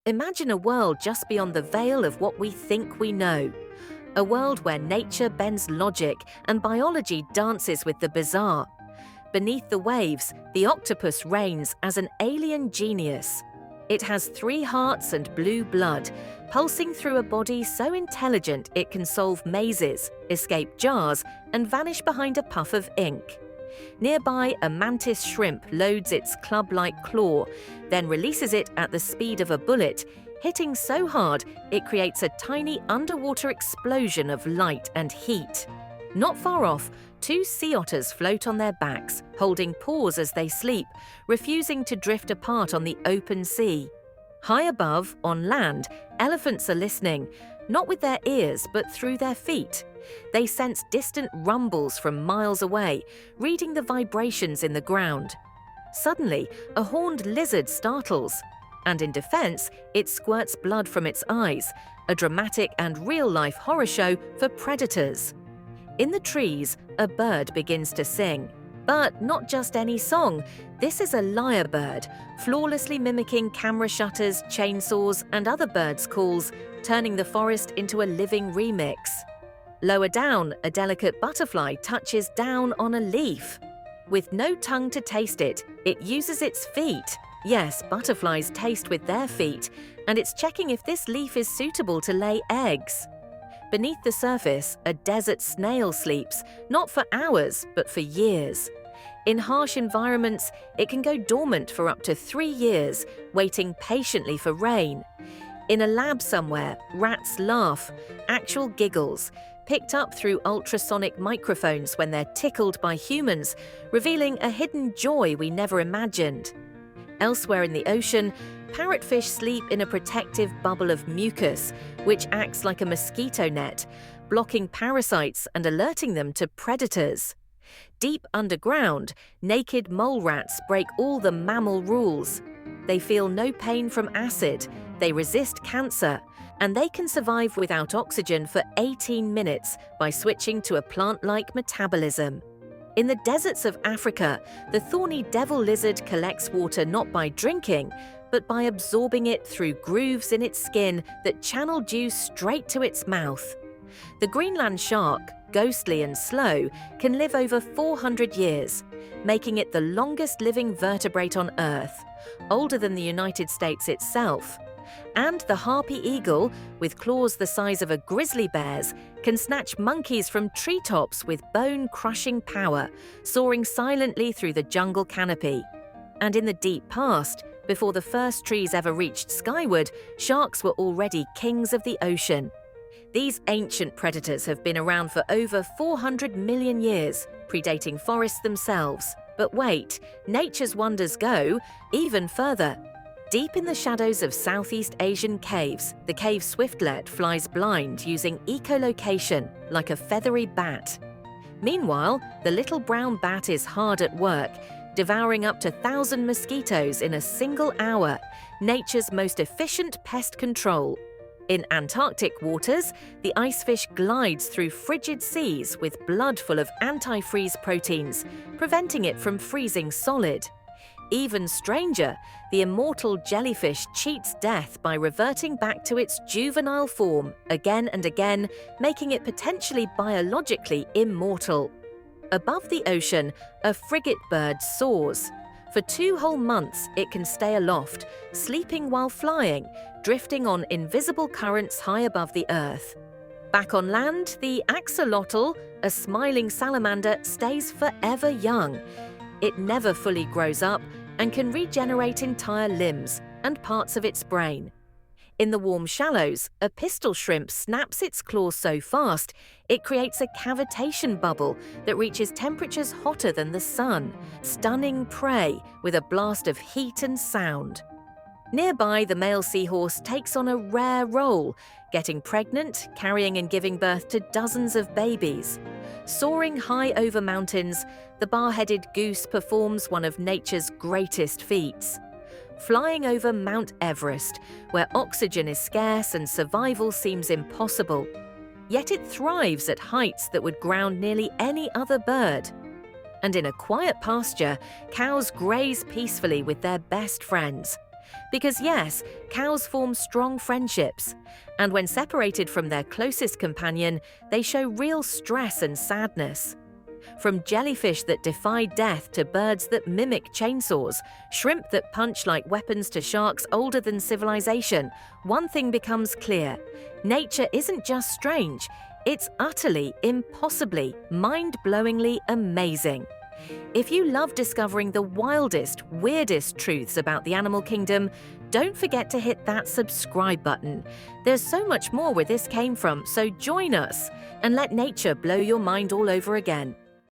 Imagine a world just beyond the veil of what we think we know. A world where nature bends logic and biology dances with the bizarre. Beneath the waves, the octopus reigns as an alien genius. It has 3 hearts and blue blood, pulsing through a body so intelligent it can solve mazes, escape jars, and vanish behind a puff of ink. Nearby, a mantis shrimp loads its club-like claw, then releases it at the speed of a bullet, hitting so hard it creates a tiny underwater explosion of light and heat. Not far off, 2 sea otters float on their backs, holding paws as they sleep, refusing to drift apart on the open sea. High above, on land, elephants are listening, not with their ears but through their feet. They sense distant rumbles from miles away, reading the vibrations in the ground. Suddenly, a horned lizard startles, and in defense, it squirts blood from its eyes, a dramatic and real-life horror show for predators. In the trees, a bird begins to sing. But not just any song. This is a lyrebird, flawlessly mimicking camera shutters, chainsaws, and other birds' calls, turning the forest into a living remix. Lower down, a delicate butterfly touches down on a leaf. With no tongue to taste it, it uses its feet. Yes, butterflies taste with their feet, and it's checking if this leaf is suitable to lay eggs. Beneath the surface, a desert snail sleeps, not for hours, but for years. In harsh environments, it can go dormant for up to 3 years, waiting patiently for rain. In a lab somewhere, rats laugh, actual giggles, picked up through ultrasonic microphones when they're tickled by humans, revealing a hidden joy we never imagined. Elsewhere in the ocean, parrotfish sleep in a protective bubble of mucus, which acts like a mosquito net, blocking parasites and alerting them to predators. Deep underground, naked mole rats break all the mammal rules. They feel no pain from acid, they resist cancer, and they can survive without oxygen for 18 minutes by switching to a plant-like metabolism. In the deserts of Africa, the thorny devil lizard collects water not by drinking, but by absorbing it through grooves in its skin that channel dew straight to its mouth. The Greenland shark, ghostly and slow, can live over 400 years, making it the longest living vertebrate on Earth, older than the United States itself. And the harpy eagle, with claws the size of a grizzly bear's, can snatch monkeys from treetops with bone-crushing power, soaring silently through the jungle canopy. And in the deep past, before the first trees ever reached skyward, sharks were already kings of the ocean. These ancient predators have been around for over 400 million years, predating forests themselves. But wait, nature's wonders go even further. Deep in the shadows of Southeast Asian caves, the cave swiftlet flies blind using echolocation, like a feathery bat. Meanwhile, the little brown bat is hard at work, devouring up to 1,000 mosquitoes in a single hour, nature's most efficient pest control. In Antarctic waters, the icefish glides through frigid seas with blood full of antifreeze proteins, preventing it from freezing solid. Even stranger, the immortal jellyfish cheats death by reverting back to its juvenile form again and again, making it potentially biologically immortal. Above the ocean, a frigate bird soars. For 2 whole months, it can stay aloft, sleeping while flying, drifting on invisible currents high above the earth. Back on land, the axolotl, a smiling salamander, stays forever young. It never fully grows up and can regenerate entire limbs and parts of its brain. In the warm shallows, a pistol shrimp snaps its claws so fast, it creates a cavitation bubble that reaches temperatures hotter than the sun, stunning prey with a blast of heat and sound. Nearby, the male seahorse takes on a rare role, getting pregnant, carrying and giving birth to dozens of babies. Soaring high over mountains, the bar-headed goose performs one of nature's greatest feats. Flying over Mount Everest, where oxygen is scarce and survival seems impossible. Yet it thrives at heights that would ground nearly any other bird. And in a quiet pasture, cows graze peacefully with their best friends. Because yes, cows form strong friendships. And when separated from their closest companion, they show real stress and sadness. From jellyfish that defy death to birds that mimic chainsaws, shrimp that punch like weapons to sharks older than civilization, one thing becomes clear. Nature isn't just strange, it's utterly, impossibly, mind-blowingly amazing. If you love discovering the wildest, weirdest truths about the animal kingdom, don't forget to hit that subscribe button. There's so much more where this came from, so join us and let nature blow your mind all over again.